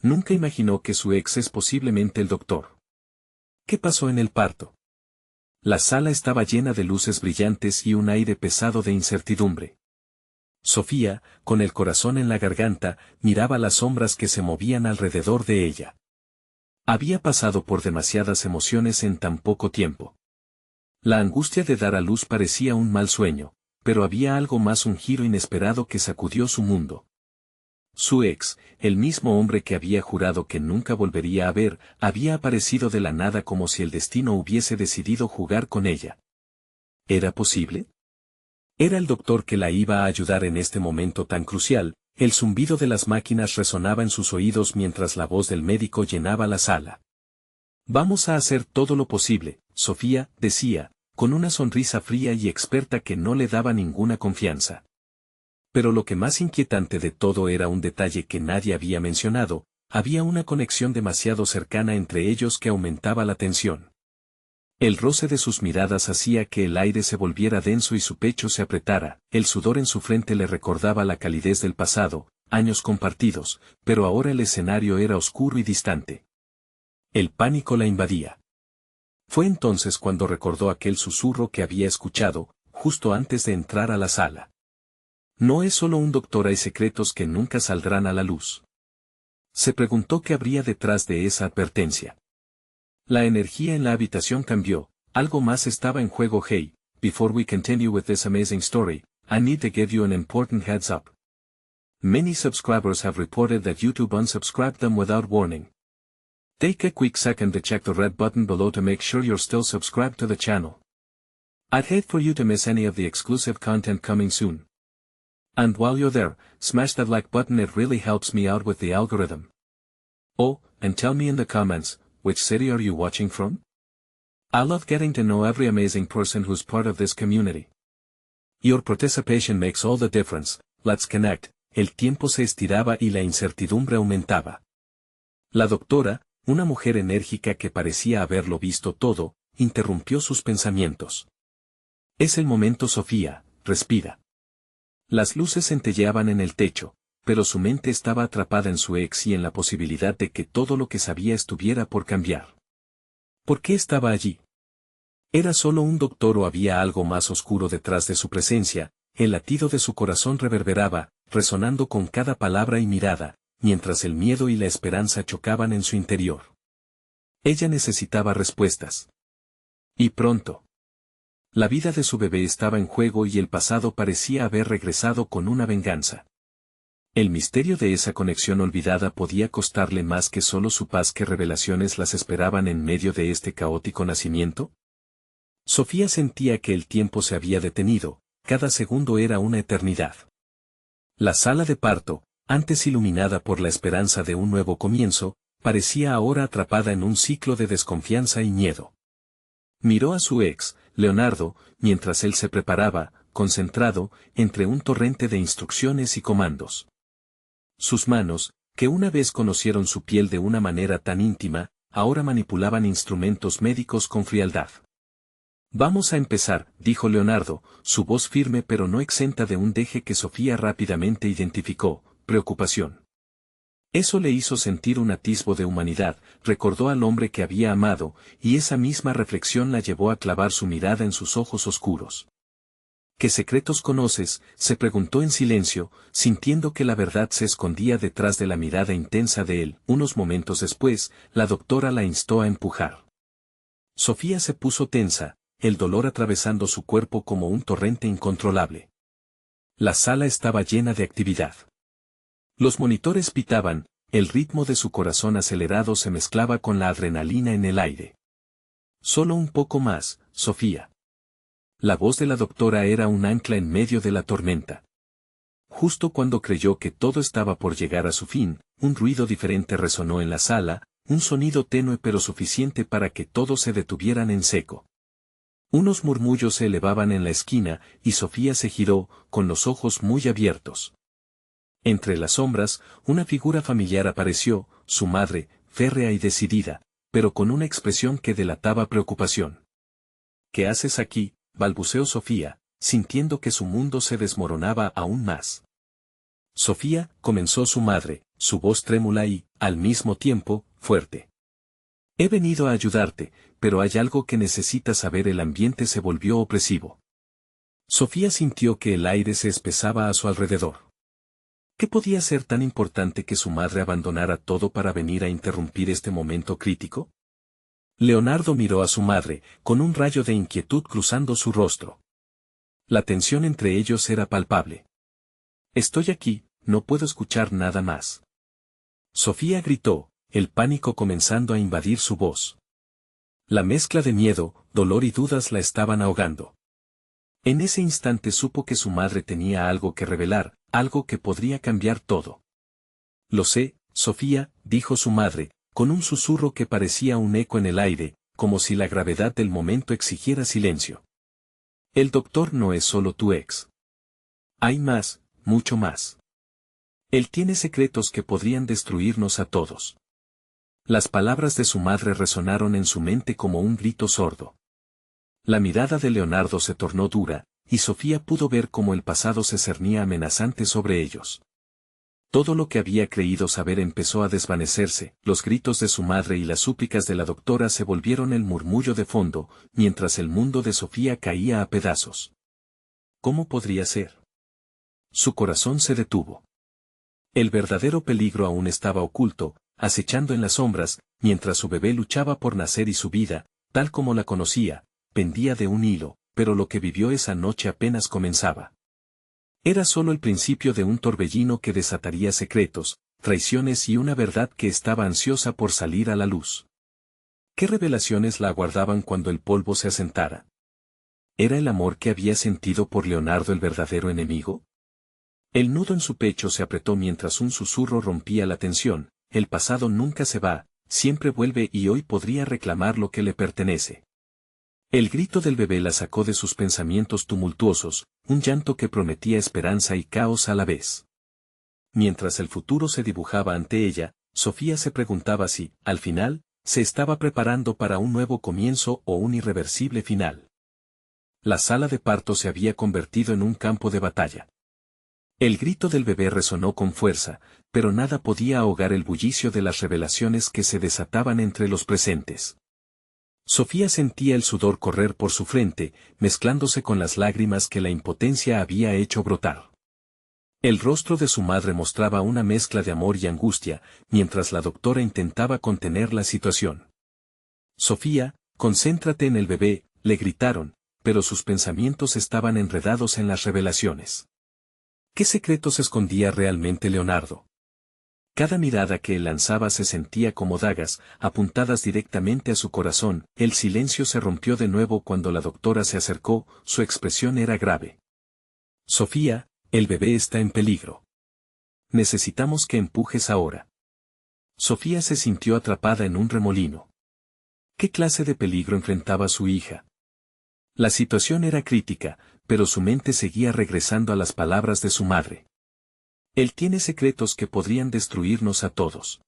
Nunca imaginó que su ex es posiblemente el doctor. ¿Qué pasó en el parto? La sala estaba llena de luces brillantes y un aire pesado de incertidumbre. Sofía, con el corazón en la garganta, miraba las sombras que se movían alrededor de ella. Había pasado por demasiadas emociones en tan poco tiempo. La angustia de dar a luz parecía un mal sueño, pero había algo más, un giro inesperado que sacudió su mundo. Su ex, el mismo hombre que había jurado que nunca volvería a ver, había aparecido de la nada como si el destino hubiese decidido jugar con ella. ¿Era posible? Era el doctor que la iba a ayudar en este momento tan crucial. El zumbido de las máquinas resonaba en sus oídos mientras la voz del médico llenaba la sala. Vamos a hacer todo lo posible, Sofía, decía, con una sonrisa fría y experta que no le daba ninguna confianza. Pero lo que más inquietante de todo era un detalle que nadie había mencionado: había una conexión demasiado cercana entre ellos que aumentaba la tensión. El roce de sus miradas hacía que el aire se volviera denso y su pecho se apretara, el sudor en su frente le recordaba la calidez del pasado, años compartidos, pero ahora el escenario era oscuro y distante. El pánico la invadía. Fue entonces cuando recordó aquel susurro que había escuchado, justo antes de entrar a la sala. No es solo un doctor, hay secretos que nunca saldrán a la luz. Se preguntó qué habría detrás de esa advertencia. La energía en la habitación cambió, algo más estaba en juego. Hey, before we continue with this amazing story, I need to give you an important heads up. Many subscribers have reported that YouTube unsubscribed them without warning. Take a quick second to check the red button below to make sure you're still subscribed to the channel. I'd hate for you to miss any of the exclusive content coming soon. And while you're there, smash that like button, it really helps me out with the algorithm. Oh, and tell me in the comments, which city are you watching from? I love getting to know every amazing person who's part of this community. Your participation makes all the difference. Let's connect. El tiempo se estiraba y la incertidumbre aumentaba. La doctora, una mujer enérgica que parecía haberlo visto todo, interrumpió sus pensamientos. Es el momento, Sofía, respira. Las luces centelleaban en el techo, pero su mente estaba atrapada en su ex y en la posibilidad de que todo lo que sabía estuviera por cambiar. ¿Por qué estaba allí? ¿Era solo un doctor o había algo más oscuro detrás de su presencia? El latido de su corazón reverberaba, resonando con cada palabra y mirada, mientras el miedo y la esperanza chocaban en su interior. Ella necesitaba respuestas. Y pronto. La vida de su bebé estaba en juego y el pasado parecía haber regresado con una venganza. El misterio de esa conexión olvidada podía costarle más que solo su paz. ¿Qué revelaciones las esperaban en medio de este caótico nacimiento? Sofía sentía que el tiempo se había detenido, cada segundo era una eternidad. La sala de parto, antes iluminada por la esperanza de un nuevo comienzo, parecía ahora atrapada en un ciclo de desconfianza y miedo. Miró a su ex, Leonardo, mientras él se preparaba, concentrado, entre un torrente de instrucciones y comandos. Sus manos, que una vez conocieron su piel de una manera tan íntima, ahora manipulaban instrumentos médicos con frialdad. Vamos a empezar, dijo Leonardo, su voz firme pero no exenta de un deje que Sofía rápidamente identificó: preocupación. Eso le hizo sentir un atisbo de humanidad, recordó al hombre que había amado, y esa misma reflexión la llevó a clavar su mirada en sus ojos oscuros. ¿Qué secretos conoces?, se preguntó en silencio, sintiendo que la verdad se escondía detrás de la mirada intensa de él. Unos momentos después, la doctora la instó a empujar. Sofía se puso tensa, el dolor atravesando su cuerpo como un torrente incontrolable. La sala estaba llena de actividad. Los monitores pitaban, el ritmo de su corazón acelerado se mezclaba con la adrenalina en el aire. Solo un poco más, Sofía. La voz de la doctora era un ancla en medio de la tormenta. Justo cuando creyó que todo estaba por llegar a su fin, un ruido diferente resonó en la sala, un sonido tenue pero suficiente para que todos se detuvieran en seco. Unos murmullos se elevaban en la esquina, y Sofía se giró, con los ojos muy abiertos. Entre las sombras, una figura familiar apareció, su madre, férrea y decidida, pero con una expresión que delataba preocupación. ¿Qué haces aquí?, balbuceó Sofía, sintiendo que su mundo se desmoronaba aún más. Sofía, comenzó su madre, su voz trémula y, al mismo tiempo, fuerte. He venido a ayudarte, pero hay algo que necesitas saber. El ambiente se volvió opresivo. Sofía sintió que el aire se espesaba a su alrededor. ¿Qué podía ser tan importante que su madre abandonara todo para venir a interrumpir este momento crítico? Leonardo miró a su madre, con un rayo de inquietud cruzando su rostro. La tensión entre ellos era palpable. Estoy aquí, no puedo escuchar nada más. Sofía gritó, el pánico comenzando a invadir su voz. La mezcla de miedo, dolor y dudas la estaban ahogando. En ese instante supo que su madre tenía algo que revelar, algo que podría cambiar todo. Lo sé, Sofía, dijo su madre, con un susurro que parecía un eco en el aire, como si la gravedad del momento exigiera silencio. El doctor no es solo tu ex. Hay más, mucho más. Él tiene secretos que podrían destruirnos a todos. Las palabras de su madre resonaron en su mente como un grito sordo. La mirada de Leonardo se tornó dura, y Sofía pudo ver cómo el pasado se cernía amenazante sobre ellos. Todo lo que había creído saber empezó a desvanecerse, los gritos de su madre y las súplicas de la doctora se volvieron el murmullo de fondo, mientras el mundo de Sofía caía a pedazos. ¿Cómo podría ser? Su corazón se detuvo. El verdadero peligro aún estaba oculto, acechando en las sombras, mientras su bebé luchaba por nacer y su vida, tal como la conocía, pendía de un hilo, pero lo que vivió esa noche apenas comenzaba. Era solo el principio de un torbellino que desataría secretos, traiciones y una verdad que estaba ansiosa por salir a la luz. ¿Qué revelaciones la aguardaban cuando el polvo se asentara? ¿Era el amor que había sentido por Leonardo el verdadero enemigo? El nudo en su pecho se apretó mientras un susurro rompía la tensión, el pasado nunca se va, siempre vuelve y hoy podría reclamar lo que le pertenece. El grito del bebé la sacó de sus pensamientos tumultuosos, un llanto que prometía esperanza y caos a la vez. Mientras el futuro se dibujaba ante ella, Sofía se preguntaba si, al final, se estaba preparando para un nuevo comienzo o un irreversible final. La sala de parto se había convertido en un campo de batalla. El grito del bebé resonó con fuerza, pero nada podía ahogar el bullicio de las revelaciones que se desataban entre los presentes. Sofía sentía el sudor correr por su frente, mezclándose con las lágrimas que la impotencia había hecho brotar. El rostro de su madre mostraba una mezcla de amor y angustia, mientras la doctora intentaba contener la situación. Sofía, concéntrate en el bebé, le gritaron, pero sus pensamientos estaban enredados en las revelaciones. ¿Qué secretos escondía realmente Leonardo? Cada mirada que él lanzaba se sentía como dagas, apuntadas directamente a su corazón. El silencio se rompió de nuevo cuando la doctora se acercó, su expresión era grave. Sofía, el bebé está en peligro. Necesitamos que empujes ahora. Sofía se sintió atrapada en un remolino. ¿Qué clase de peligro enfrentaba su hija? La situación era crítica, pero su mente seguía regresando a las palabras de su madre. Él tiene secretos que podrían destruirnos a todos.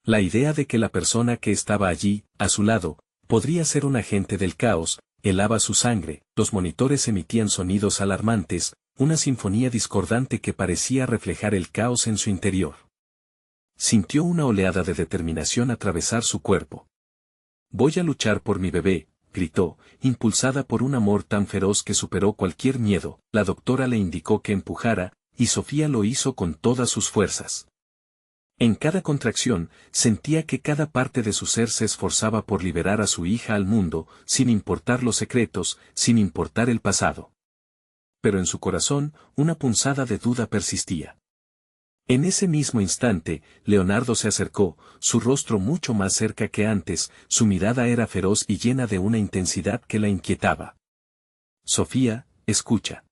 La idea de que la persona que estaba allí, a su lado, podría ser un agente del caos, helaba su sangre. Los monitores emitían sonidos alarmantes, una sinfonía discordante que parecía reflejar el caos en su interior. Sintió una oleada de determinación atravesar su cuerpo. Voy a luchar por mi bebé, gritó, impulsada por un amor tan feroz que superó cualquier miedo. La doctora le indicó que empujara, y Sofía lo hizo con todas sus fuerzas. En cada contracción, sentía que cada parte de su ser se esforzaba por liberar a su hija al mundo, sin importar los secretos, sin importar el pasado. Pero en su corazón, una punzada de duda persistía. En ese mismo instante, Leonardo se acercó, su rostro mucho más cerca que antes, su mirada era feroz y llena de una intensidad que la inquietaba. Sofía, escucha.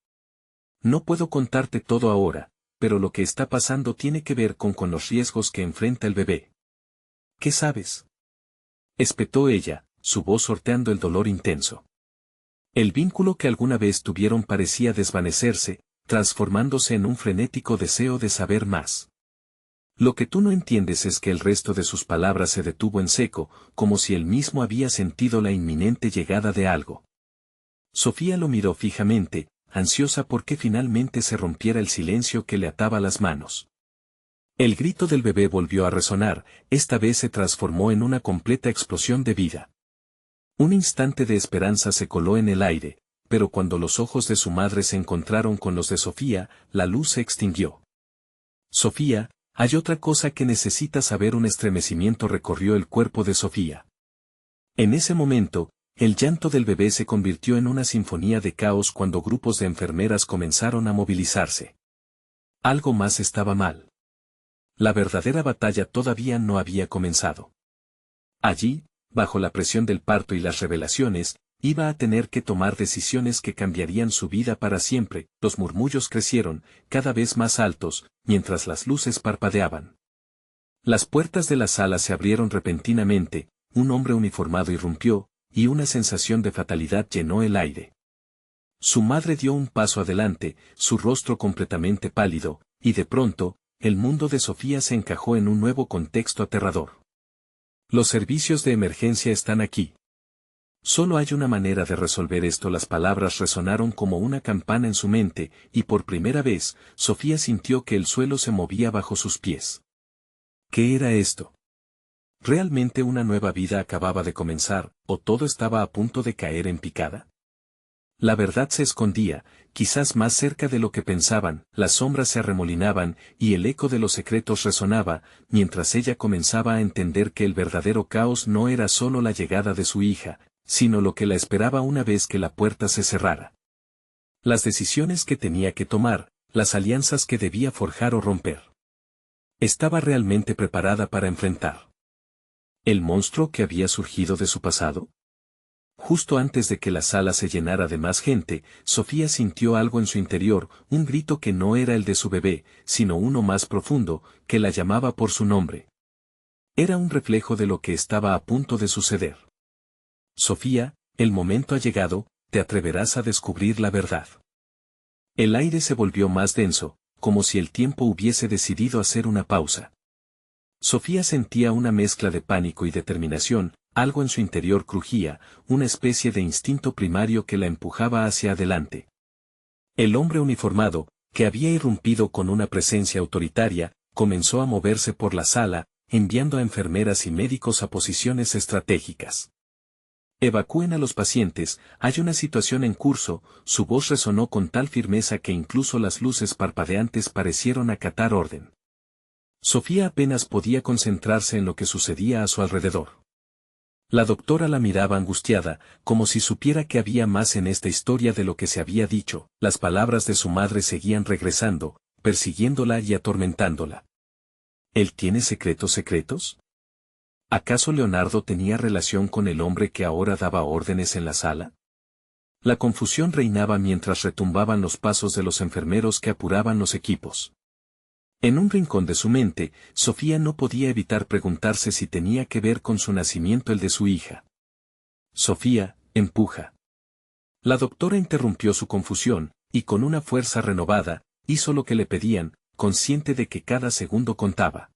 No puedo contarte todo ahora, pero lo que está pasando tiene que ver con los riesgos que enfrenta el bebé. ¿Qué sabes? Espetó ella, su voz sorteando el dolor intenso. El vínculo que alguna vez tuvieron parecía desvanecerse, transformándose en un frenético deseo de saber más. Lo que tú no entiendes es que el resto de sus palabras se detuvo en seco, como si él mismo había sentido la inminente llegada de algo. Sofía lo miró fijamente, ansiosa por que finalmente se rompiera el silencio que le ataba las manos. El grito del bebé volvió a resonar, esta vez se transformó en una completa explosión de vida. Un instante de esperanza se coló en el aire, pero cuando los ojos de su madre se encontraron con los de Sofía, la luz se extinguió. Sofía, hay otra cosa que necesitas saber. Un estremecimiento recorrió el cuerpo de Sofía. En ese momento, el llanto del bebé se convirtió en una sinfonía de caos cuando grupos de enfermeras comenzaron a movilizarse. Algo más estaba mal. La verdadera batalla todavía no había comenzado. Allí, bajo la presión del parto y las revelaciones, iba a tener que tomar decisiones que cambiarían su vida para siempre. Los murmullos crecieron, cada vez más altos, mientras las luces parpadeaban. Las puertas de la sala se abrieron repentinamente, un hombre uniformado irrumpió, y una sensación de fatalidad llenó el aire. Su madre dio un paso adelante, su rostro completamente pálido, y de pronto, el mundo de Sofía se encajó en un nuevo contexto aterrador. Los servicios de emergencia están aquí. Solo hay una manera de resolver esto. Las palabras resonaron como una campana en su mente, y por primera vez, Sofía sintió que el suelo se movía bajo sus pies. ¿Qué era esto? ¿Realmente una nueva vida acababa de comenzar, o todo estaba a punto de caer en picada? La verdad se escondía, quizás más cerca de lo que pensaban, las sombras se arremolinaban, y el eco de los secretos resonaba, mientras ella comenzaba a entender que el verdadero caos no era solo la llegada de su hija, sino lo que la esperaba una vez que la puerta se cerrara. Las decisiones que tenía que tomar, las alianzas que debía forjar o romper. ¿Estaba realmente preparada para enfrentar el monstruo que había surgido de su pasado? Justo antes de que la sala se llenara de más gente, Sofía sintió algo en su interior, un grito que no era el de su bebé, sino uno más profundo, que la llamaba por su nombre. Era un reflejo de lo que estaba a punto de suceder. Sofía, el momento ha llegado, te atreverás a descubrir la verdad. El aire se volvió más denso, como si el tiempo hubiese decidido hacer una pausa. Sofía sentía una mezcla de pánico y determinación, algo en su interior crujía, una especie de instinto primario que la empujaba hacia adelante. El hombre uniformado, que había irrumpido con una presencia autoritaria, comenzó a moverse por la sala, enviando a enfermeras y médicos a posiciones estratégicas. Evacúen a los pacientes, hay una situación en curso. Su voz resonó con tal firmeza que incluso las luces parpadeantes parecieron acatar orden. Sofía apenas podía concentrarse en lo que sucedía a su alrededor. La doctora la miraba angustiada, como si supiera que había más en esta historia de lo que se había dicho. Las palabras de su madre seguían regresando, persiguiéndola y atormentándola. ¿Él tiene secretos? ¿Acaso Leonardo tenía relación con el hombre que ahora daba órdenes en la sala? La confusión reinaba mientras retumbaban los pasos de los enfermeros que apuraban los equipos. En un rincón de su mente, Sofía no podía evitar preguntarse si tenía que ver con su nacimiento el de su hija. Sofía, empuja. La doctora interrumpió su confusión, y con una fuerza renovada, hizo lo que le pedían, consciente de que cada segundo contaba.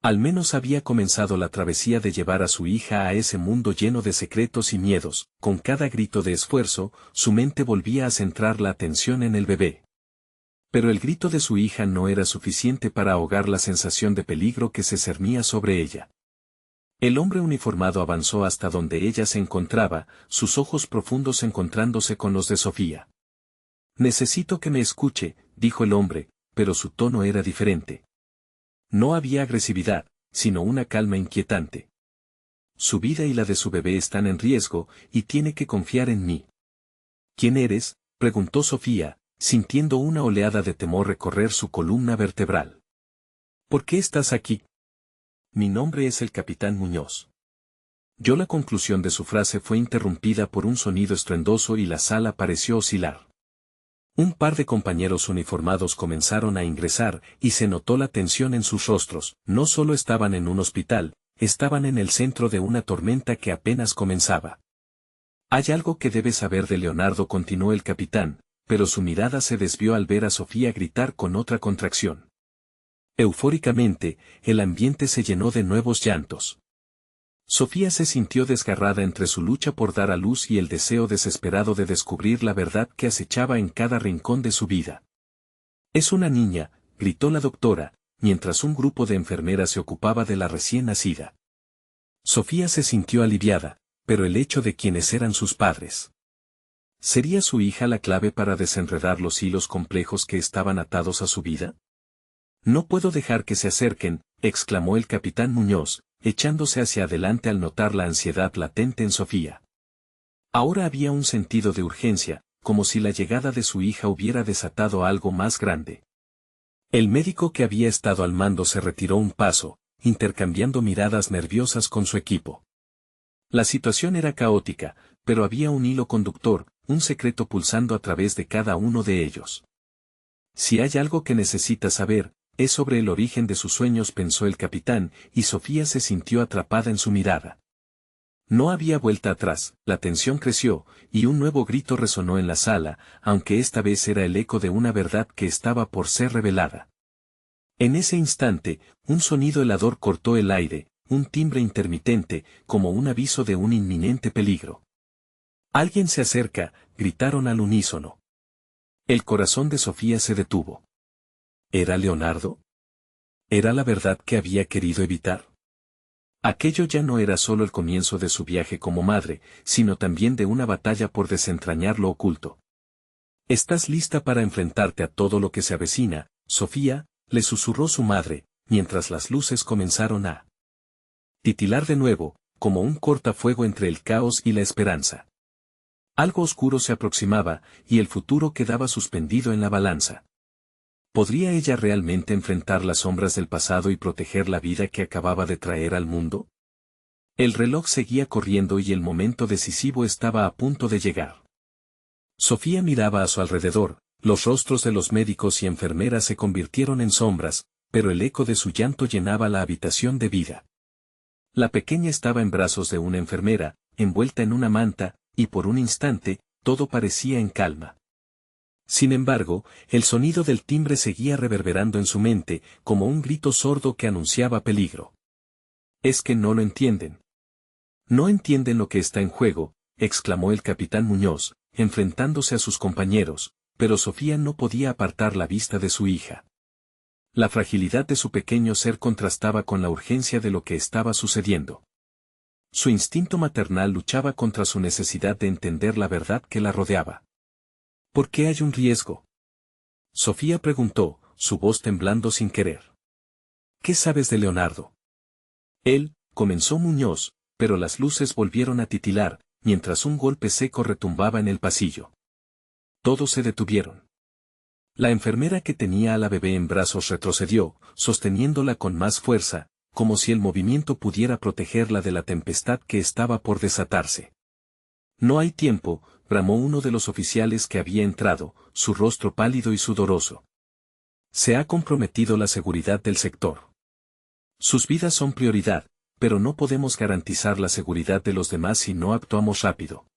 Al menos había comenzado la travesía de llevar a su hija a ese mundo lleno de secretos y miedos. Con cada grito de esfuerzo, su mente volvía a centrar la atención en el bebé. Pero el grito de su hija no era suficiente para ahogar la sensación de peligro que se cernía sobre ella. El hombre uniformado avanzó hasta donde ella se encontraba, sus ojos profundos encontrándose con los de Sofía. «Necesito que me escuche», dijo el hombre, pero su tono era diferente. No había agresividad, sino una calma inquietante. «Su vida y la de su bebé están en riesgo, y tiene que confiar en mí». «¿Quién eres?», preguntó Sofía, sintiendo una oleada de temor recorrer su columna vertebral. «¿Por qué estás aquí?». «Mi nombre es el capitán Muñoz». La conclusión de su frase fue interrumpida por un sonido estruendoso y la sala pareció oscilar. Un par de compañeros uniformados comenzaron a ingresar, y se notó la tensión en sus rostros. No solo estaban en un hospital, estaban en el centro de una tormenta que apenas comenzaba. «Hay algo que debes saber de Leonardo», continuó el capitán, pero su mirada se desvió al ver a Sofía gritar con otra contracción. Eufóricamente, el ambiente se llenó de nuevos llantos. Sofía se sintió desgarrada entre su lucha por dar a luz y el deseo desesperado de descubrir la verdad que acechaba en cada rincón de su vida. «Es una niña», gritó la doctora, mientras un grupo de enfermeras se ocupaba de la recién nacida. Sofía se sintió aliviada, pero el hecho de quiénes eran sus padres. ¿Sería su hija la clave para desenredar los hilos complejos que estaban atados a su vida? No puedo dejar que se acerquen, exclamó el capitán Muñoz, echándose hacia adelante al notar la ansiedad latente en Sofía. Ahora había un sentido de urgencia, como si la llegada de su hija hubiera desatado algo más grande. El médico que había estado al mando se retiró un paso, intercambiando miradas nerviosas con su equipo. La situación era caótica, pero había un hilo conductor, un secreto pulsando a través de cada uno de ellos. Si hay algo que necesita saber, es sobre el origen de sus sueños, pensó el capitán, y Sofía se sintió atrapada en su mirada. No había vuelta atrás, la tensión creció, y un nuevo grito resonó en la sala, aunque esta vez era el eco de una verdad que estaba por ser revelada. En ese instante, un sonido helador cortó el aire, un timbre intermitente, como un aviso de un inminente peligro. «Alguien se acerca», gritaron al unísono. El corazón de Sofía se detuvo. ¿Era Leonardo? ¿Era la verdad que había querido evitar? Aquello ya no era solo el comienzo de su viaje como madre, sino también de una batalla por desentrañar lo oculto. «¿Estás lista para enfrentarte a todo lo que se avecina, Sofía?», le susurró su madre, mientras las luces comenzaron a titilar de nuevo, como un cortafuego entre el caos y la esperanza. Algo oscuro se aproximaba, y el futuro quedaba suspendido en la balanza. ¿Podría ella realmente enfrentar las sombras del pasado y proteger la vida que acababa de traer al mundo? El reloj seguía corriendo y el momento decisivo estaba a punto de llegar. Sofía miraba a su alrededor, los rostros de los médicos y enfermeras se convirtieron en sombras, pero el eco de su llanto llenaba la habitación de vida. La pequeña estaba en brazos de una enfermera, envuelta en una manta, y por un instante, todo parecía en calma. Sin embargo, el sonido del timbre seguía reverberando en su mente, como un grito sordo que anunciaba peligro. «Es que no lo entienden. No entienden lo que está en juego», exclamó el capitán Muñoz, enfrentándose a sus compañeros, pero Sofía no podía apartar la vista de su hija. La fragilidad de su pequeño ser contrastaba con la urgencia de lo que estaba sucediendo. Su instinto maternal luchaba contra su necesidad de entender la verdad que la rodeaba. «¿Por qué hay un riesgo?», Sofía preguntó, su voz temblando sin querer. «¿Qué sabes de Leonardo?». «Él», comenzó Muñoz, pero las luces volvieron a titilar, mientras un golpe seco retumbaba en el pasillo. Todos se detuvieron. La enfermera que tenía a la bebé en brazos retrocedió, sosteniéndola con más fuerza, como si el movimiento pudiera protegerla de la tempestad que estaba por desatarse. «No hay tiempo», bramó uno de los oficiales que había entrado, su rostro pálido y sudoroso. «Se ha comprometido la seguridad del sector. Sus vidas son prioridad, pero no podemos garantizar la seguridad de los demás si no actuamos rápido».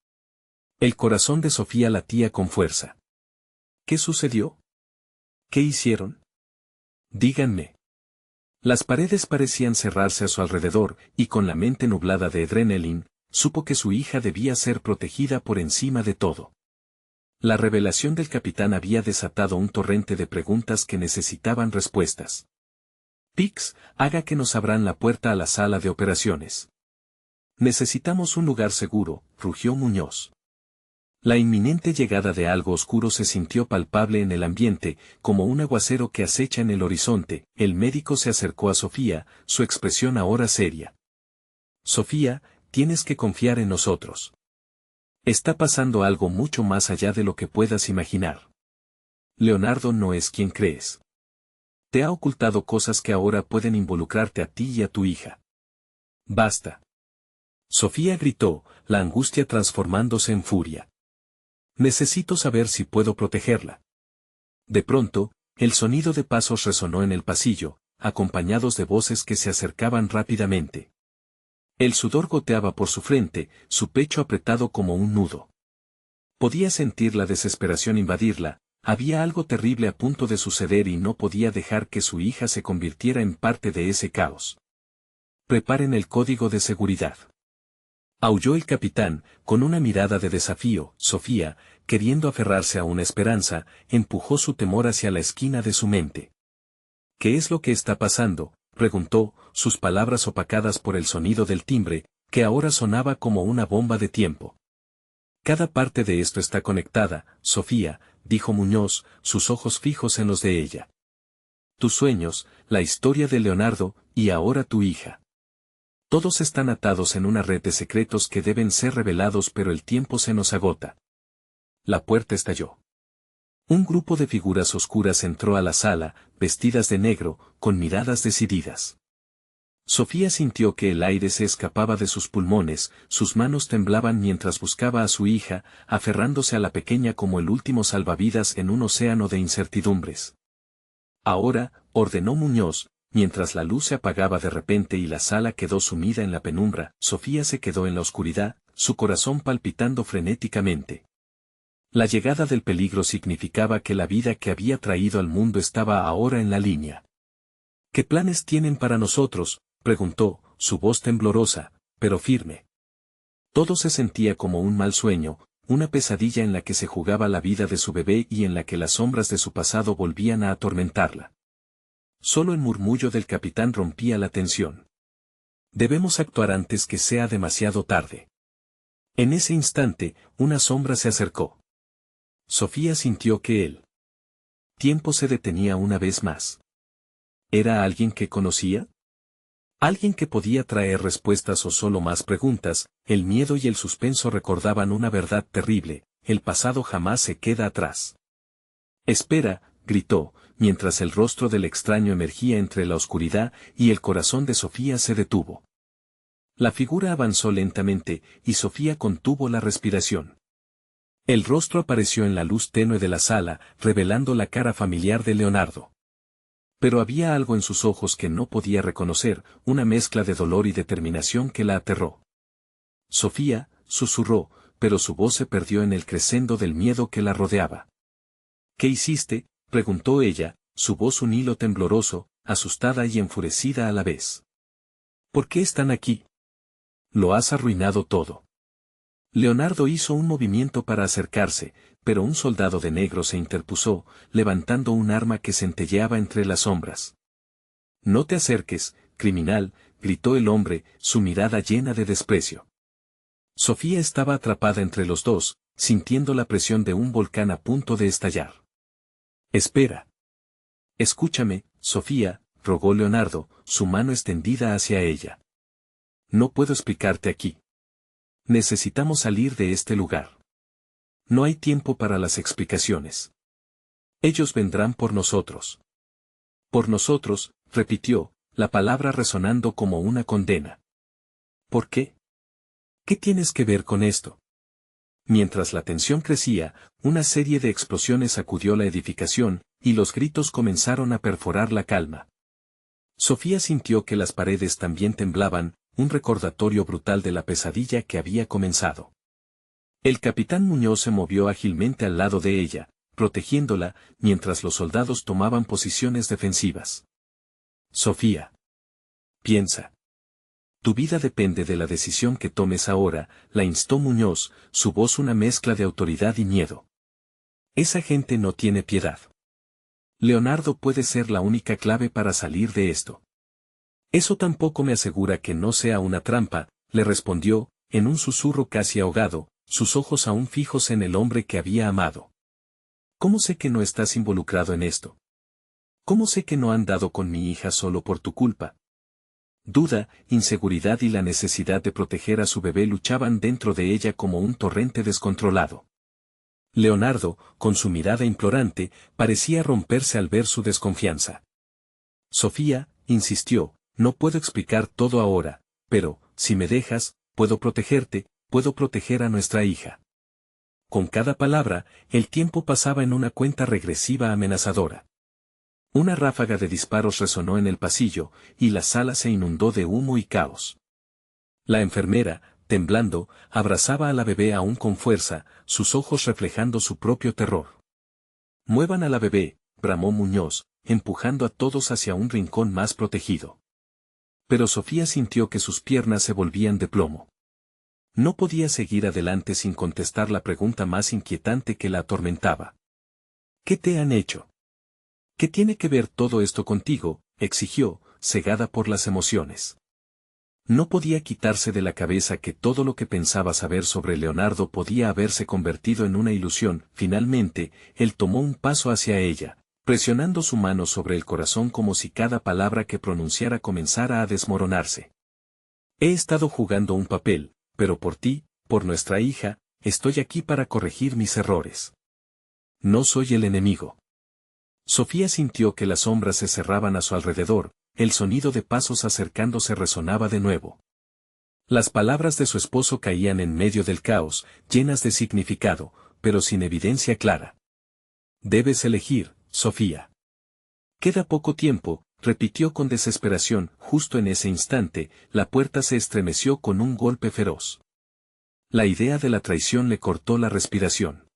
El corazón de Sofía latía con fuerza. «¿Qué sucedió? ¿Qué hicieron? Díganme». Las paredes parecían cerrarse a su alrededor, y con la mente nublada de adrenalina, supo que su hija debía ser protegida por encima de todo. La revelación del capitán había desatado un torrente de preguntas que necesitaban respuestas. «Pix, haga que nos abran la puerta a la sala de operaciones. Necesitamos un lugar seguro», rugió Muñoz. La inminente llegada de algo oscuro se sintió palpable en el ambiente, como un aguacero que acecha en el horizonte. El médico se acercó a Sofía, su expresión ahora seria. «Sofía, tienes que confiar en nosotros. Está pasando algo mucho más allá de lo que puedas imaginar. Leonardo no es quien crees. Te ha ocultado cosas que ahora pueden involucrarte a ti y a tu hija. Basta». Sofía gritó, la angustia transformándose en furia. «Necesito saber si puedo protegerla». De pronto, el sonido de pasos resonó en el pasillo, acompañados de voces que se acercaban rápidamente. El sudor goteaba por su frente, su pecho apretado como un nudo. Podía sentir la desesperación invadirla, había algo terrible a punto de suceder y no podía dejar que su hija se convirtiera en parte de ese caos. «Preparen el código de seguridad», aulló el capitán, con una mirada de desafío. Sofía, queriendo aferrarse a una esperanza, empujó su temor hacia la esquina de su mente. ¿Qué es lo que está pasando?, preguntó, sus palabras opacadas por el sonido del timbre, que ahora sonaba como una bomba de tiempo. Cada parte de esto está conectada, Sofía, dijo Muñoz, sus ojos fijos en los de ella. Tus sueños, la historia de Leonardo, y ahora tu hija. Todos están atados en una red de secretos que deben ser revelados, pero el tiempo se nos agota. La puerta estalló. Un grupo de figuras oscuras entró a la sala, vestidas de negro, con miradas decididas. Sofía sintió que el aire se escapaba de sus pulmones, sus manos temblaban mientras buscaba a su hija, aferrándose a la pequeña como el último salvavidas en un océano de incertidumbres. Ahora, ordenó Muñoz, mientras la luz se apagaba de repente y la sala quedó sumida en la penumbra, Sofía se quedó en la oscuridad, su corazón palpitando frenéticamente. La llegada del peligro significaba que la vida que había traído al mundo estaba ahora en la línea. ¿Qué planes tienen para nosotros?, preguntó, su voz temblorosa, pero firme. Todo se sentía como un mal sueño, una pesadilla en la que se jugaba la vida de su bebé y en la que las sombras de su pasado volvían a atormentarla. Solo el murmullo del capitán rompía la tensión. Debemos actuar antes que sea demasiado tarde. En ese instante, una sombra se acercó. Sofía sintió que el tiempo se detenía una vez más. ¿Era alguien que conocía? ¿Alguien que podía traer respuestas o solo más preguntas? El miedo y el suspenso recordaban una verdad terrible: el pasado jamás se queda atrás. Espera, gritó, mientras el rostro del extraño emergía entre la oscuridad y el corazón de Sofía se detuvo. La figura avanzó lentamente, y Sofía contuvo la respiración. El rostro apareció en la luz tenue de la sala, revelando la cara familiar de Leonardo. Pero había algo en sus ojos que no podía reconocer, una mezcla de dolor y determinación que la aterró. Sofía, susurró, pero su voz se perdió en el crescendo del miedo que la rodeaba. ¿Qué hiciste?, preguntó ella, su voz un hilo tembloroso, asustada y enfurecida a la vez. ¿Por qué están aquí? Lo has arruinado todo. Leonardo hizo un movimiento para acercarse, pero un soldado de negro se interpuso, levantando un arma que centelleaba entre las sombras. No te acerques, criminal, gritó el hombre, su mirada llena de desprecio. Sofía estaba atrapada entre los dos, sintiendo la presión de un volcán a punto de estallar. Espera. Escúchame, Sofía, rogó Leonardo, su mano extendida hacia ella. No puedo explicarte aquí. Necesitamos salir de este lugar. No hay tiempo para las explicaciones. Ellos vendrán por nosotros. Por nosotros, repitió, la palabra resonando como una condena. ¿Por qué? ¿Qué tienes que ver con esto? Mientras la tensión crecía, una serie de explosiones sacudió la edificación, y los gritos comenzaron a perforar la calma. Sofía sintió que las paredes también temblaban, un recordatorio brutal de la pesadilla que había comenzado. El capitán Muñoz se movió ágilmente al lado de ella, protegiéndola, mientras los soldados tomaban posiciones defensivas. Sofía. Piensa. Tu vida depende de la decisión que tomes ahora, la instó Muñoz, su voz una mezcla de autoridad y miedo. Esa gente no tiene piedad. Leonardo puede ser la única clave para salir de esto. Eso tampoco me asegura que no sea una trampa, le respondió, en un susurro casi ahogado, sus ojos aún fijos en el hombre que había amado. ¿Cómo sé que no estás involucrado en esto? ¿Cómo sé que no han dado con mi hija solo por tu culpa? Duda, inseguridad y la necesidad de proteger a su bebé luchaban dentro de ella como un torrente descontrolado. Leonardo, con su mirada implorante, parecía romperse al ver su desconfianza. Sofía, insistió, no puedo explicar todo ahora, pero, si me dejas, puedo protegerte, puedo proteger a nuestra hija. Con cada palabra, el tiempo pasaba en una cuenta regresiva amenazadora. Una ráfaga de disparos resonó en el pasillo, y la sala se inundó de humo y caos. La enfermera, temblando, abrazaba a la bebé aún con fuerza, sus ojos reflejando su propio terror. Muevan a la bebé, bramó Muñoz, empujando a todos hacia un rincón más protegido. Pero Sofía sintió que sus piernas se volvían de plomo. No podía seguir adelante sin contestar la pregunta más inquietante que la atormentaba. ¿Qué te han hecho? ¿Qué tiene que ver todo esto contigo?, exigió, cegada por las emociones. No podía quitarse de la cabeza que todo lo que pensaba saber sobre Leonardo podía haberse convertido en una ilusión. Finalmente, él tomó un paso hacia ella, presionando su mano sobre el corazón como si cada palabra que pronunciara comenzara a desmoronarse. He estado jugando un papel, pero por ti, por nuestra hija, estoy aquí para corregir mis errores. No soy el enemigo. Sofía sintió que las sombras se cerraban a su alrededor, el sonido de pasos acercándose resonaba de nuevo. Las palabras de su esposo caían en medio del caos, llenas de significado, pero sin evidencia clara. Debes elegir, Sofía. Queda poco tiempo, repitió con desesperación. Justo en ese instante, la puerta se estremeció con un golpe feroz. La idea de la traición le cortó la respiración.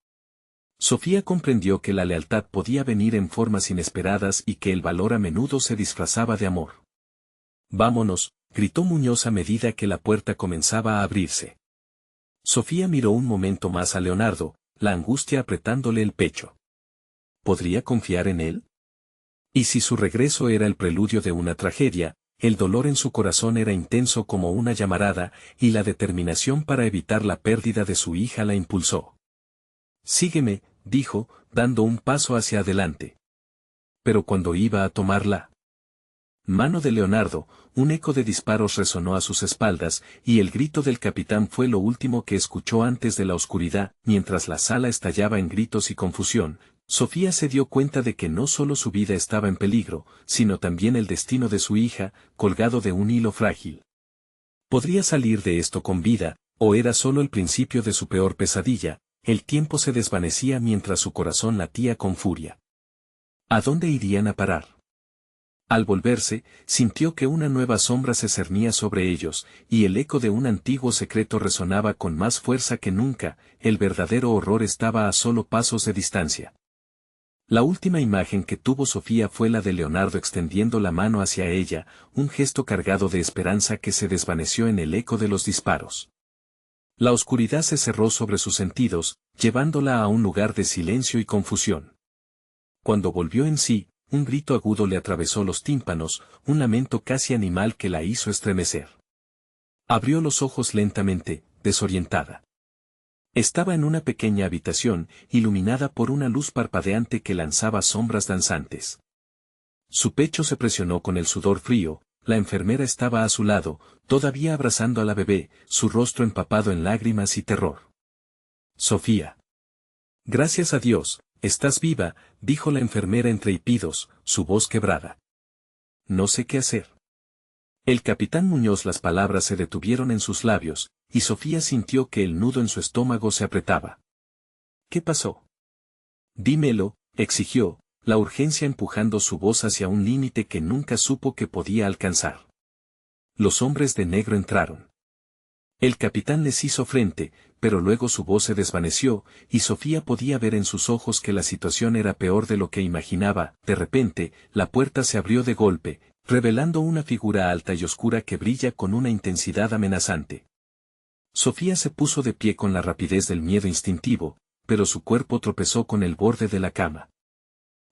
Sofía comprendió que la lealtad podía venir en formas inesperadas y que el valor a menudo se disfrazaba de amor. Vámonos, gritó Muñoz a medida que la puerta comenzaba a abrirse. Sofía miró un momento más a Leonardo, la angustia apretándole el pecho. ¿Podría confiar en él? Y si su regreso era el preludio de una tragedia, el dolor en su corazón era intenso como una llamarada, y la determinación para evitar la pérdida de su hija la impulsó. Sígueme, dijo, dando un paso hacia adelante. Pero cuando iba a tomar la mano de Leonardo, un eco de disparos resonó a sus espaldas, y el grito del capitán fue lo último que escuchó antes de la oscuridad. Mientras la sala estallaba en gritos y confusión, Sofía se dio cuenta de que no solo su vida estaba en peligro, sino también el destino de su hija, colgado de un hilo frágil. Podría salir de esto con vida, o era solo el principio de su peor pesadilla. El tiempo se desvanecía mientras su corazón latía con furia. ¿A dónde irían a parar? Al volverse, sintió que una nueva sombra se cernía sobre ellos, y el eco de un antiguo secreto resonaba con más fuerza que nunca. El verdadero horror estaba a solo pasos de distancia. La última imagen que tuvo Sofía fue la de Leonardo extendiendo la mano hacia ella, un gesto cargado de esperanza que se desvaneció en el eco de los disparos. La oscuridad se cerró sobre sus sentidos, llevándola a un lugar de silencio y confusión. Cuando volvió en sí, un grito agudo le atravesó los tímpanos, un lamento casi animal que la hizo estremecer. Abrió los ojos lentamente, desorientada. Estaba en una pequeña habitación, iluminada por una luz parpadeante que lanzaba sombras danzantes. Su pecho se presionó con el sudor frío. La enfermera estaba a su lado, todavía abrazando a la bebé, su rostro empapado en lágrimas y terror. Sofía. Gracias a Dios, estás viva, dijo la enfermera entre hipidos, su voz quebrada. No sé qué hacer. El capitán Muñoz. Las palabras se detuvieron en sus labios, y Sofía sintió que el nudo en su estómago se apretaba. ¿Qué pasó? Dímelo, exigió, la urgencia empujando su voz hacia un límite que nunca supo que podía alcanzar. Los hombres de negro entraron. El capitán les hizo frente, pero luego su voz se desvaneció, y Sofía podía ver en sus ojos que la situación era peor de lo que imaginaba. De repente, la puerta se abrió de golpe, revelando una figura alta y oscura que brilla con una intensidad amenazante. Sofía se puso de pie con la rapidez del miedo instintivo, pero su cuerpo tropezó con el borde de la cama.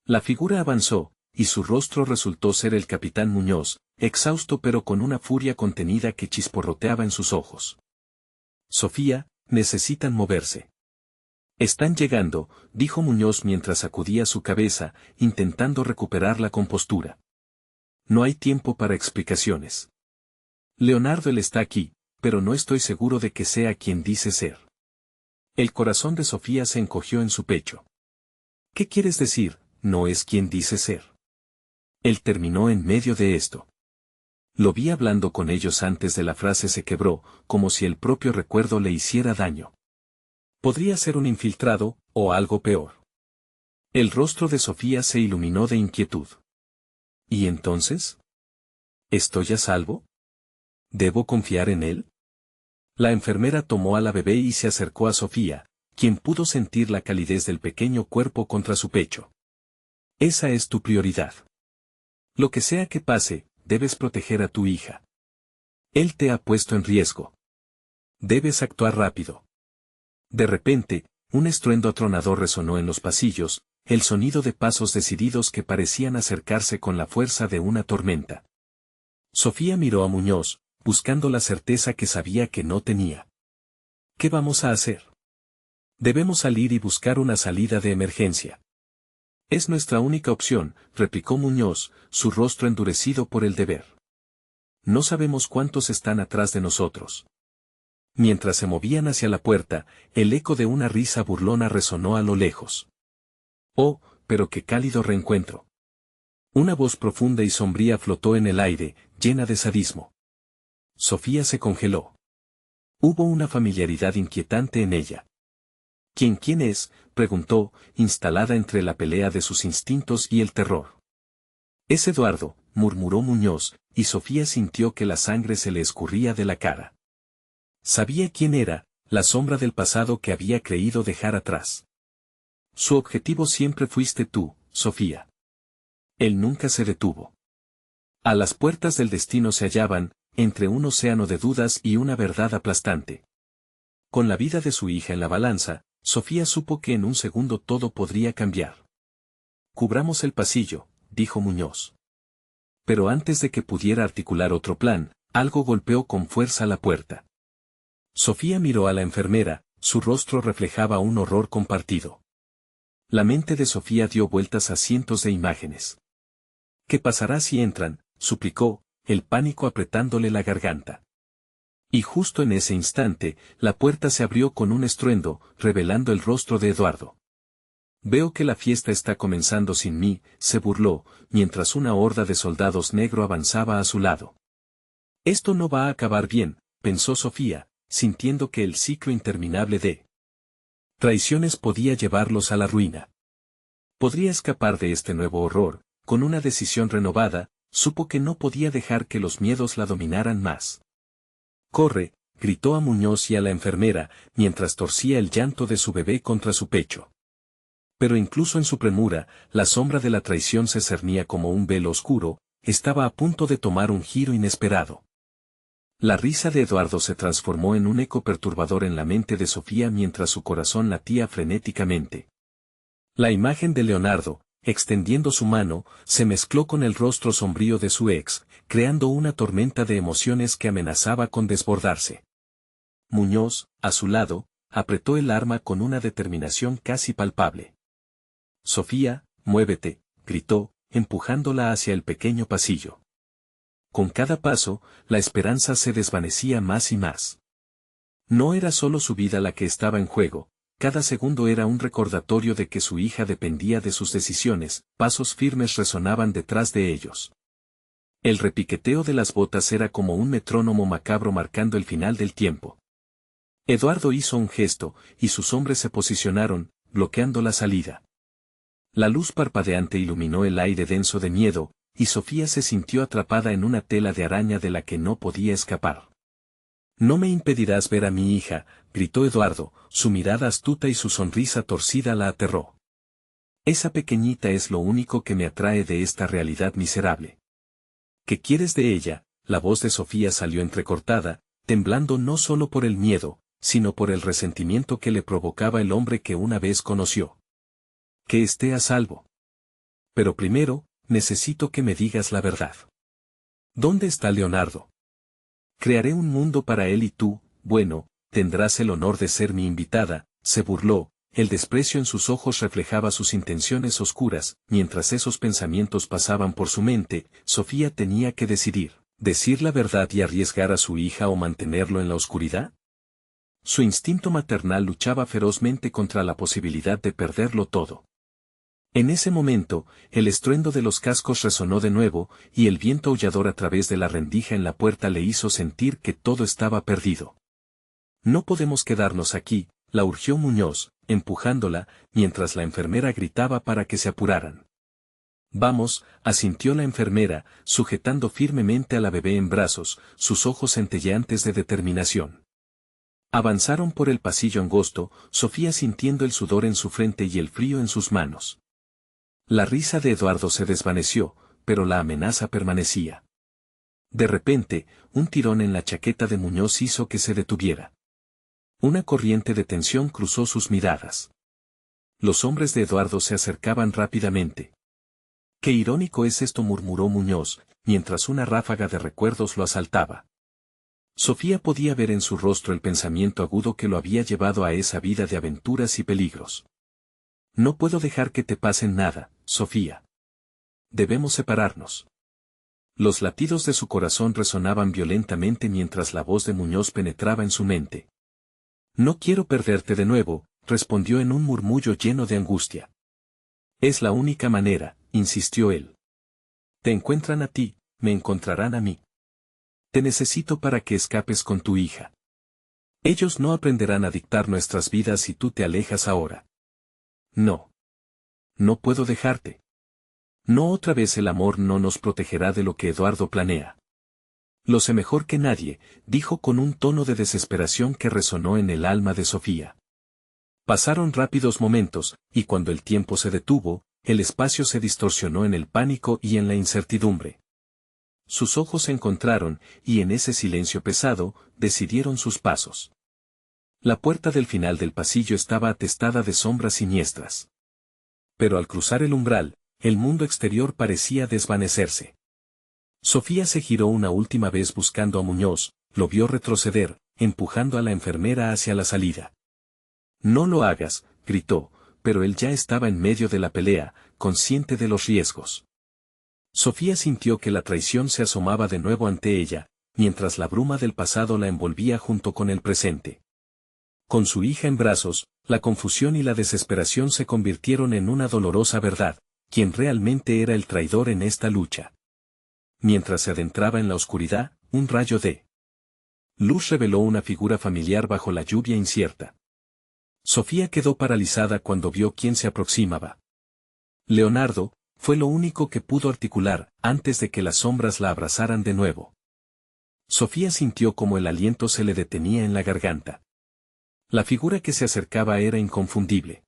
La figura avanzó, y su rostro resultó ser el capitán Muñoz, exhausto pero con una furia contenida que chisporroteaba en sus ojos. Sofía, necesitan moverse. Están llegando, dijo Muñoz mientras sacudía su cabeza, intentando recuperar la compostura. No hay tiempo para explicaciones. Leonardo, él está aquí, pero no estoy seguro de que sea quien dice ser. El corazón de Sofía se encogió en su pecho. ¿Qué quieres decir? No es quien dice ser. Él terminó en medio de esto. Lo vi hablando con ellos antes de la frase se quebró, como si el propio recuerdo le hiciera daño. Podría ser un infiltrado, o algo peor. El rostro de Sofía se iluminó de inquietud. ¿Y entonces? ¿Estoy a salvo? ¿Debo confiar en él? La enfermera tomó a la bebé y se acercó a Sofía, quien pudo sentir la calidez del pequeño cuerpo contra su pecho. Esa es tu prioridad. Lo que sea que pase, debes proteger a tu hija. Él te ha puesto en riesgo. Debes actuar rápido. De repente, un estruendo atronador resonó en los pasillos, el sonido de pasos decididos que parecían acercarse con la fuerza de una tormenta. Sofía miró a Muñoz, buscando la certeza que sabía que no tenía. ¿Qué vamos a hacer? Debemos salir y buscar una salida de emergencia. Es nuestra única opción, replicó Muñoz, su rostro endurecido por el deber. No sabemos cuántos están atrás de nosotros. Mientras se movían hacia la puerta, el eco de una risa burlona resonó a lo lejos. Oh, pero qué cálido reencuentro. Una voz profunda y sombría flotó en el aire, llena de sadismo. Sofía se congeló. Hubo una familiaridad inquietante en ella. ¿Quién es?, preguntó, instalada entre la pelea de sus instintos y el terror. Es Eduardo, murmuró Muñoz, y Sofía sintió que la sangre se le escurría de la cara. Sabía quién era, la sombra del pasado que había creído dejar atrás. Su objetivo siempre fuiste tú, Sofía. Él nunca se detuvo. A las puertas del destino se hallaban, entre un océano de dudas y una verdad aplastante. Con la vida de su hija en la balanza, Sofía supo que en un segundo todo podría cambiar. Cubramos el pasillo, dijo Muñoz. Pero antes de que pudiera articular otro plan, algo golpeó con fuerza la puerta. Sofía miró a la enfermera, su rostro reflejaba un horror compartido. La mente de Sofía dio vueltas a cientos de imágenes. ¿Qué pasará si entran?, suplicó, el pánico apretándole la garganta. Y justo en ese instante, la puerta se abrió con un estruendo, revelando el rostro de Eduardo. Veo que la fiesta está comenzando sin mí, se burló, mientras una horda de soldados negro avanzaba a su lado. Esto no va a acabar bien, pensó Sofía, sintiendo que el ciclo interminable de traiciones podía llevarlos a la ruina. Podría escapar de este nuevo horror, con una decisión renovada, supo que no podía dejar que los miedos la dominaran más. «Corre», gritó a Muñoz y a la enfermera, mientras torcía el llanto de su bebé contra su pecho. Pero incluso en su premura, la sombra de la traición se cernía como un velo oscuro, estaba a punto de tomar un giro inesperado. La risa de Eduardo se transformó en un eco perturbador en la mente de Sofía mientras su corazón latía frenéticamente. La imagen de Leonardo, extendiendo su mano, se mezcló con el rostro sombrío de su ex, creando una tormenta de emociones que amenazaba con desbordarse. Muñoz, a su lado, apretó el arma con una determinación casi palpable. «Sofía, muévete», gritó, empujándola hacia el pequeño pasillo. Con cada paso, la esperanza se desvanecía más y más. No era solo su vida la que estaba en juego, cada segundo era un recordatorio de que su hija dependía de sus decisiones, pasos firmes resonaban detrás de ellos. El repiqueteo de las botas era como un metrónomo macabro marcando el final del tiempo. Eduardo hizo un gesto, y sus hombres se posicionaron, bloqueando la salida. La luz parpadeante iluminó el aire denso de miedo, y Sofía se sintió atrapada en una tela de araña de la que no podía escapar. «No me impedirás ver a mi hija», gritó Eduardo, su mirada astuta y su sonrisa torcida la aterró. «Esa pequeñita es lo único que me atrae de esta realidad miserable». «¿Qué quieres de ella?», la voz de Sofía salió entrecortada, temblando no solo por el miedo, sino por el resentimiento que le provocaba el hombre que una vez conoció. «Que esté a salvo. Pero primero, necesito que me digas la verdad. ¿Dónde está Leonardo? Crearé un mundo para él y tú, bueno, tendrás el honor de ser mi invitada», se burló, el desprecio en sus ojos reflejaba sus intenciones oscuras, mientras esos pensamientos pasaban por su mente, Sofía tenía que decidir, decir la verdad y arriesgar a su hija o mantenerlo en la oscuridad. Su instinto maternal luchaba ferozmente contra la posibilidad de perderlo todo. En ese momento, el estruendo de los cascos resonó de nuevo, y el viento aullador a través de la rendija en la puerta le hizo sentir que todo estaba perdido. «No podemos quedarnos aquí», la urgió Muñoz, empujándola, mientras la enfermera gritaba para que se apuraran. «Vamos», asintió la enfermera, sujetando firmemente a la bebé en brazos, sus ojos centelleantes de determinación. Avanzaron por el pasillo angosto, Sofía sintiendo el sudor en su frente y el frío en sus manos. La risa de Eduardo se desvaneció, pero la amenaza permanecía. De repente, un tirón en la chaqueta de Muñoz hizo que se detuviera. Una corriente de tensión cruzó sus miradas. Los hombres de Eduardo se acercaban rápidamente. «Qué irónico es esto», murmuró Muñoz, mientras una ráfaga de recuerdos lo asaltaba. Sofía podía ver en su rostro el pensamiento agudo que lo había llevado a esa vida de aventuras y peligros. «No puedo dejar que te pase nada, Sofía. Debemos separarnos». Los latidos de su corazón resonaban violentamente mientras la voz de Muñoz penetraba en su mente. «No quiero perderte de nuevo», respondió en un murmullo lleno de angustia. «Es la única manera», insistió él. «Te encuentran a ti, me encontrarán a mí. Te necesito para que escapes con tu hija. Ellos no aprenderán a dictar nuestras vidas si tú te alejas ahora». «No. No puedo dejarte. No, otra vez el amor no nos protegerá de lo que Eduardo planea». «Lo sé mejor que nadie», dijo con un tono de desesperación que resonó en el alma de Sofía. Pasaron rápidos momentos, y cuando el tiempo se detuvo, el espacio se distorsionó en el pánico y en la incertidumbre. Sus ojos se encontraron, y en ese silencio pesado, decidieron sus pasos. La puerta del final del pasillo estaba atestada de sombras siniestras. Pero al cruzar el umbral, el mundo exterior parecía desvanecerse. Sofía se giró una última vez buscando a Muñoz, lo vio retroceder, empujando a la enfermera hacia la salida. «No lo hagas», gritó, pero él ya estaba en medio de la pelea, consciente de los riesgos. Sofía sintió que la traición se asomaba de nuevo ante ella, mientras la bruma del pasado la envolvía junto con el presente. Con su hija en brazos, la confusión y la desesperación se convirtieron en una dolorosa verdad: ¿quién realmente era el traidor en esta lucha? Mientras se adentraba en la oscuridad, un rayo de luz reveló una figura familiar bajo la lluvia incierta. Sofía quedó paralizada cuando vio quién se aproximaba. Leonardo, fue lo único que pudo articular, antes de que las sombras la abrazaran de nuevo. Sofía sintió como el aliento se le detenía en la garganta. La figura que se acercaba era inconfundible.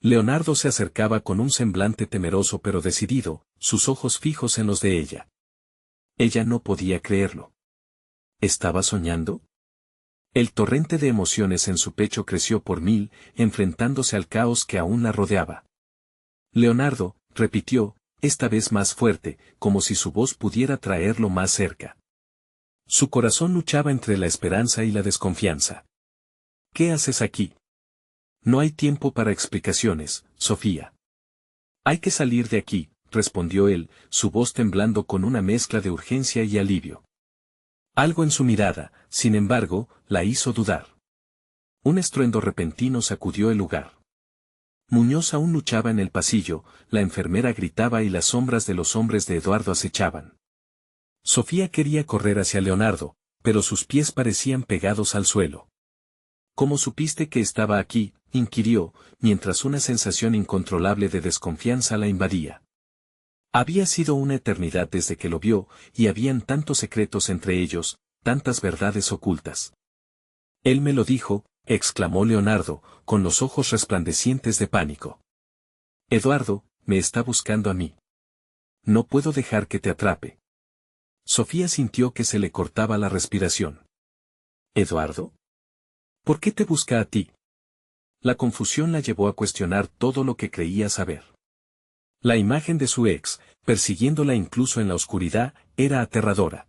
Leonardo se acercaba con un semblante temeroso pero decidido, sus ojos fijos en los de ella. Ella no podía creerlo. ¿Estaba soñando? El torrente de emociones en su pecho creció por 1000, enfrentándose al caos que aún la rodeaba. «Leonardo», repitió, esta vez más fuerte, como si su voz pudiera traerlo más cerca. Su corazón luchaba entre la esperanza y la desconfianza. «¿Qué haces aquí?» «No hay tiempo para explicaciones, Sofía». «Hay que salir de aquí», respondió él, su voz temblando con una mezcla de urgencia y alivio. Algo en su mirada, sin embargo, la hizo dudar. Un estruendo repentino sacudió el lugar. Muñoz aún luchaba en el pasillo, la enfermera gritaba y las sombras de los hombres de Eduardo acechaban. Sofía quería correr hacia Leonardo, pero sus pies parecían pegados al suelo. «¿Cómo supiste que estaba aquí?», inquirió, mientras una sensación incontrolable de desconfianza la invadía. Había sido una eternidad desde que lo vio, y habían tantos secretos entre ellos, tantas verdades ocultas. «Él me lo dijo», exclamó Leonardo, con los ojos resplandecientes de pánico. «Eduardo, me está buscando a mí. No puedo dejar que te atrape». Sofía sintió que se le cortaba la respiración. «¿Eduardo? ¿Por qué te busca a ti?». La confusión la llevó a cuestionar todo lo que creía saber. La imagen de su ex, persiguiéndola incluso en la oscuridad, era aterradora.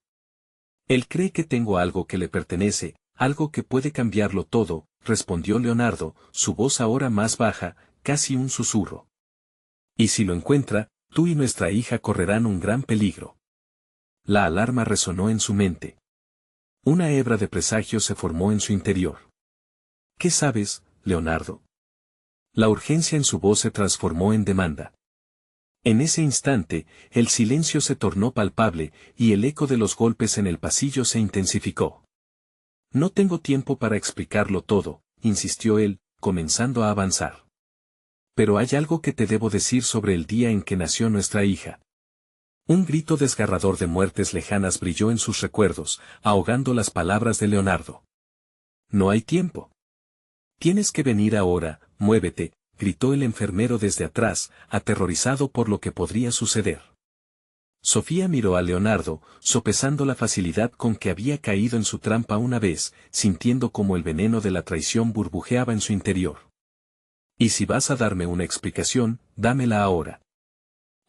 «Él cree que tengo algo que le pertenece, algo que puede cambiarlo todo», respondió Leonardo, su voz ahora más baja, casi un susurro. «Y si lo encuentra, tú y nuestra hija correrán un gran peligro». La alarma resonó en su mente. Una hebra de presagio se formó en su interior. «¿Qué sabes, Leonardo?». La urgencia en su voz se transformó en demanda. En ese instante, el silencio se tornó palpable, y el eco de los golpes en el pasillo se intensificó. «No tengo tiempo para explicarlo todo», insistió él, comenzando a avanzar. «Pero hay algo que te debo decir sobre el día en que nació nuestra hija». Un grito desgarrador de muertes lejanas brilló en sus recuerdos, ahogando las palabras de Leonardo. «No hay tiempo. Tienes que venir ahora, muévete», gritó el enfermero desde atrás, aterrorizado por lo que podría suceder. Sofía miró a Leonardo, sopesando la facilidad con que había caído en su trampa una vez, sintiendo como el veneno de la traición burbujeaba en su interior. Y si vas a darme una explicación, dámela ahora.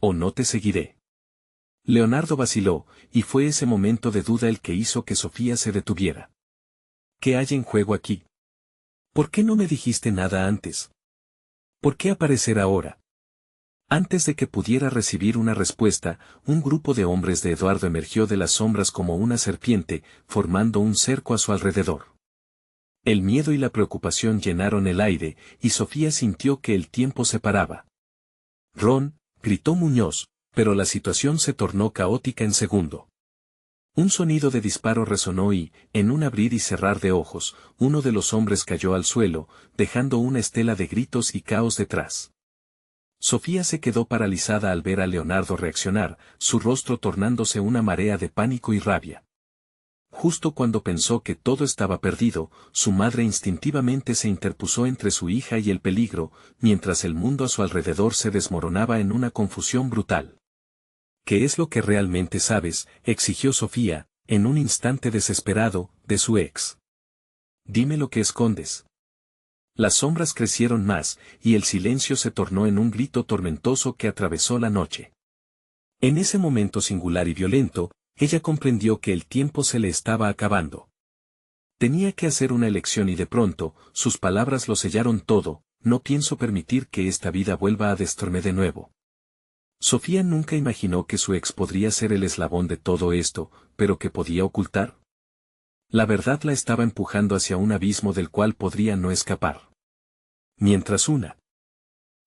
O no te seguiré. Leonardo vaciló, y fue ese momento de duda el que hizo que Sofía se detuviera. ¿Qué hay en juego aquí? ¿Por qué no me dijiste nada antes? ¿Por qué aparecer ahora? Antes de que pudiera recibir una respuesta, un grupo de hombres de Eduardo emergió de las sombras como una serpiente, formando un cerco a su alrededor. El miedo y la preocupación llenaron el aire, y Sofía sintió que el tiempo se paraba. «Ron», gritó Muñoz, pero la situación se tornó caótica en segundo. Un sonido de disparo resonó y, en un abrir y cerrar de ojos, uno de los hombres cayó al suelo, dejando una estela de gritos y caos detrás. Sofía se quedó paralizada al ver a Leonardo reaccionar, su rostro tornándose una marea de pánico y rabia. Justo cuando pensó que todo estaba perdido, su madre instintivamente se interpuso entre su hija y el peligro, mientras el mundo a su alrededor se desmoronaba en una confusión brutal. ¿Qué es lo que realmente sabes?, exigió Sofía, en un instante desesperado, de su ex. Dime lo que escondes. Las sombras crecieron más, y el silencio se tornó en un grito tormentoso que atravesó la noche. En ese momento singular y violento, ella comprendió que el tiempo se le estaba acabando. Tenía que hacer una elección y de pronto, sus palabras lo sellaron todo: no pienso permitir que esta vida vuelva a destruirme de nuevo. Sofía nunca imaginó que su ex podría ser el eslabón de todo esto, pero ¿qué podía ocultar? La verdad la estaba empujando hacia un abismo del cual podría no escapar. Mientras una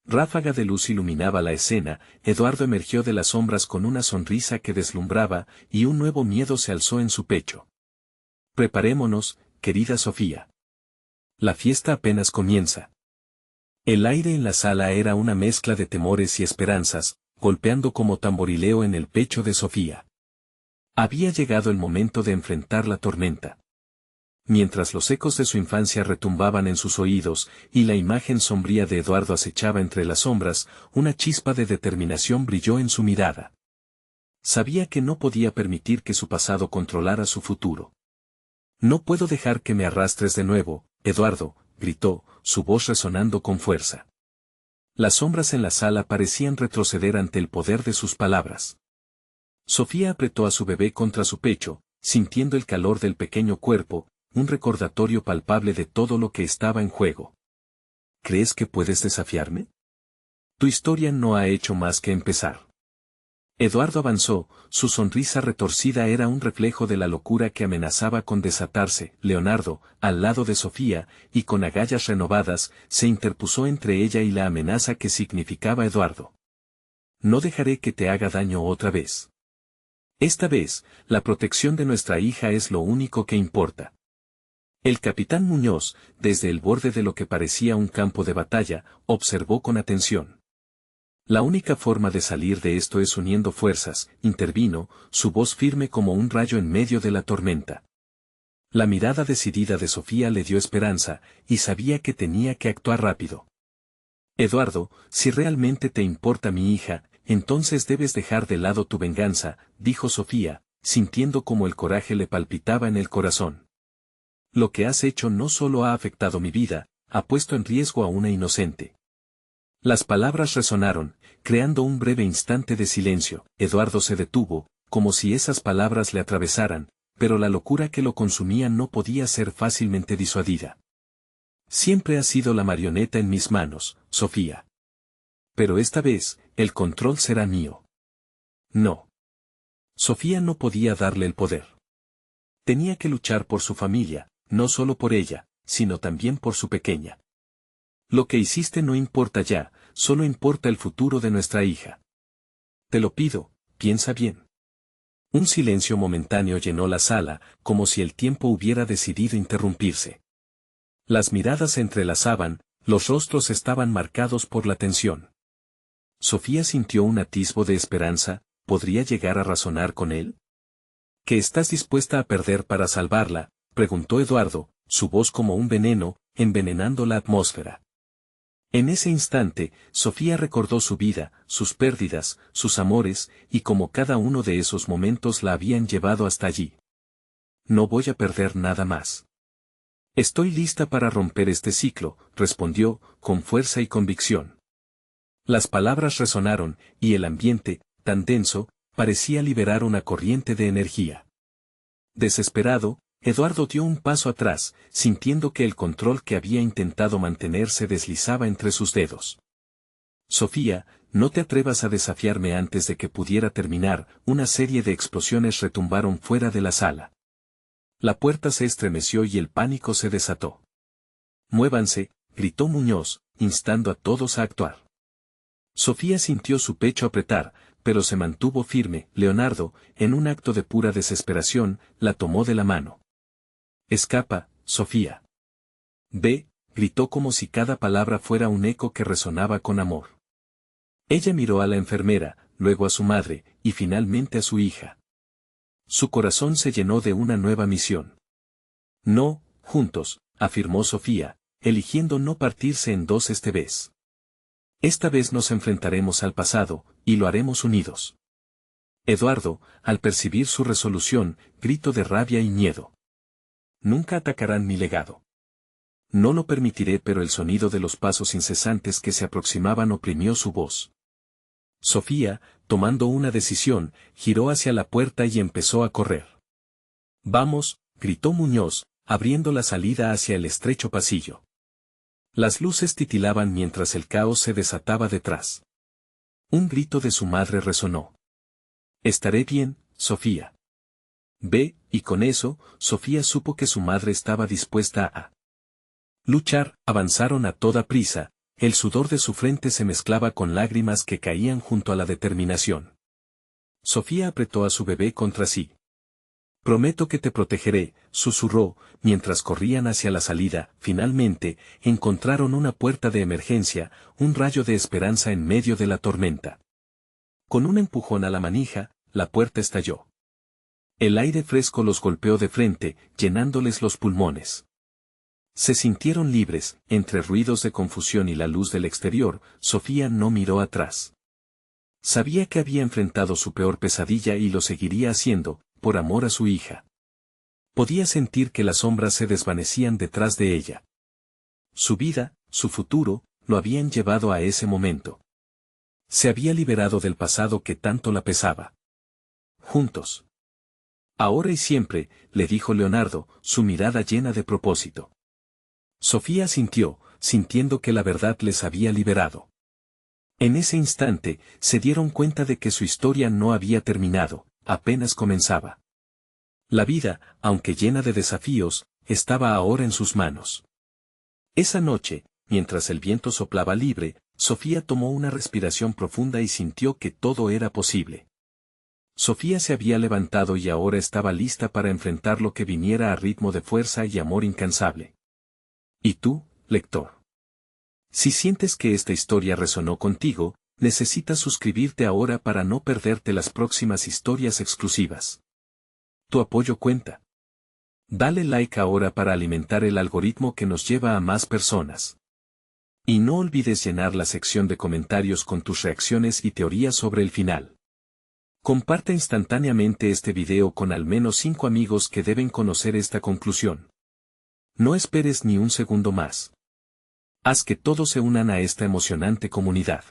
ráfaga de luz iluminaba la escena, Eduardo emergió de las sombras con una sonrisa que deslumbraba, y un nuevo miedo se alzó en su pecho. Preparémonos, querida Sofía. La fiesta apenas comienza. El aire en la sala era una mezcla de temores y esperanzas, golpeando como tamborileo en el pecho de Sofía. Había llegado el momento de enfrentar la tormenta. Mientras los ecos de su infancia retumbaban en sus oídos, y la imagen sombría de Eduardo acechaba entre las sombras, una chispa de determinación brilló en su mirada. Sabía que no podía permitir que su pasado controlara su futuro. No puedo dejar que me arrastres de nuevo, Eduardo, gritó, su voz resonando con fuerza. Las sombras en la sala parecían retroceder ante el poder de sus palabras. Sofía apretó a su bebé contra su pecho, sintiendo el calor del pequeño cuerpo, un recordatorio palpable de todo lo que estaba en juego. ¿Crees que puedes desafiarme? Tu historia no ha hecho más que empezar. Eduardo avanzó, su sonrisa retorcida era un reflejo de la locura que amenazaba con desatarse. Leonardo, al lado de Sofía, y con agallas renovadas, se interpuso entre ella y la amenaza que significaba Eduardo. No dejaré que te haga daño otra vez. Esta vez, la protección de nuestra hija es lo único que importa. El capitán Muñoz, desde el borde de lo que parecía un campo de batalla, observó con atención. La única forma de salir de esto es uniendo fuerzas, intervino, su voz firme como un rayo en medio de la tormenta. La mirada decidida de Sofía le dio esperanza, y sabía que tenía que actuar rápido. Eduardo, si realmente te importa mi hija, entonces debes dejar de lado tu venganza, dijo Sofía, sintiendo como el coraje le palpitaba en el corazón. Lo que has hecho no solo ha afectado mi vida, ha puesto en riesgo a una inocente. Las palabras resonaron, creando un breve instante de silencio. Eduardo se detuvo, como si esas palabras le atravesaran, pero la locura que lo consumía no podía ser fácilmente disuadida. Siempre has sido la marioneta en mis manos, Sofía. Pero esta vez, el control será mío. No. Sofía no podía darle el poder. Tenía que luchar por su familia, no solo por ella, sino también por su pequeña. Lo que hiciste no importa ya, solo importa el futuro de nuestra hija. Te lo pido, piensa bien. Un silencio momentáneo llenó la sala, como si el tiempo hubiera decidido interrumpirse. Las miradas se entrelazaban, los rostros estaban marcados por la tensión. Sofía sintió un atisbo de esperanza. ¿Podría llegar a razonar con él? ¿Qué estás dispuesta a perder para salvarla?, preguntó Eduardo, su voz como un veneno, envenenando la atmósfera. En ese instante, Sofía recordó su vida, sus pérdidas, sus amores, y cómo cada uno de esos momentos la habían llevado hasta allí. No voy a perder nada más. Estoy lista para romper este ciclo, respondió, con fuerza y convicción. Las palabras resonaron, y el ambiente, tan denso, parecía liberar una corriente de energía. Desesperado, Eduardo dio un paso atrás, sintiendo que el control que había intentado mantener se deslizaba entre sus dedos. Sofía, no te atrevas a desafiarme antes de que pudiera terminar. Una serie de explosiones retumbaron fuera de la sala. La puerta se estremeció y el pánico se desató. Muévanse, gritó Muñoz, instando a todos a actuar. Sofía sintió su pecho apretar, pero se mantuvo firme. Leonardo, en un acto de pura desesperación, la tomó de la mano. Escapa, Sofía. Ve, gritó como si cada palabra fuera un eco que resonaba con amor. Ella miró a la enfermera, luego a su madre, y finalmente a su hija. Su corazón se llenó de una nueva misión. No, juntos, afirmó Sofía, eligiendo no partirse en dos esta vez. Esta vez nos enfrentaremos al pasado, y lo haremos unidos. Eduardo, al percibir su resolución, gritó de rabia y miedo. Nunca atacarán mi legado. No lo permitiré, pero el sonido de los pasos incesantes que se aproximaban oprimió su voz. Sofía, tomando una decisión, giró hacia la puerta y empezó a correr. Vamos, gritó Muñoz, abriendo la salida hacia el estrecho pasillo. Las luces titilaban mientras el caos se desataba detrás. Un grito de su madre resonó. Estaré bien, Sofía. Ve, y con eso, Sofía supo que su madre estaba dispuesta a luchar. Avanzaron a toda prisa, el sudor de su frente se mezclaba con lágrimas que caían junto a la determinación. Sofía apretó a su bebé contra sí. Prometo que te protegeré, susurró, mientras corrían hacia la salida. Finalmente, encontraron una puerta de emergencia, un rayo de esperanza en medio de la tormenta. Con un empujón a la manija, la puerta estalló. El aire fresco los golpeó de frente, llenándoles los pulmones. Se sintieron libres. Entre ruidos de confusión y la luz del exterior, Sofía no miró atrás. Sabía que había enfrentado su peor pesadilla y lo seguiría haciendo, por amor a su hija. Podía sentir que las sombras se desvanecían detrás de ella. Su vida, su futuro, lo habían llevado a ese momento. Se había liberado del pasado que tanto la pesaba. Juntos. Ahora y siempre, le dijo Leonardo, su mirada llena de propósito. Sofía asintió, sintiendo que la verdad les había liberado. En ese instante, se dieron cuenta de que su historia no había terminado, apenas comenzaba. La vida, aunque llena de desafíos, estaba ahora en sus manos. Esa noche, mientras el viento soplaba libre, Sofía tomó una respiración profunda y sintió que todo era posible. Sofía se había levantado y ahora estaba lista para enfrentar lo que viniera a ritmo de fuerza y amor incansable. ¿Y tú, lector? Si sientes que esta historia resonó contigo, necesitas suscribirte ahora para no perderte las próximas historias exclusivas. Tu apoyo cuenta. Dale like ahora para alimentar el algoritmo que nos lleva a más personas. Y no olvides llenar la sección de comentarios con tus reacciones y teorías sobre el final. Comparte instantáneamente este video con al menos 5 amigos que deben conocer esta conclusión. No esperes ni un segundo más. Haz que todos se unan a esta emocionante comunidad.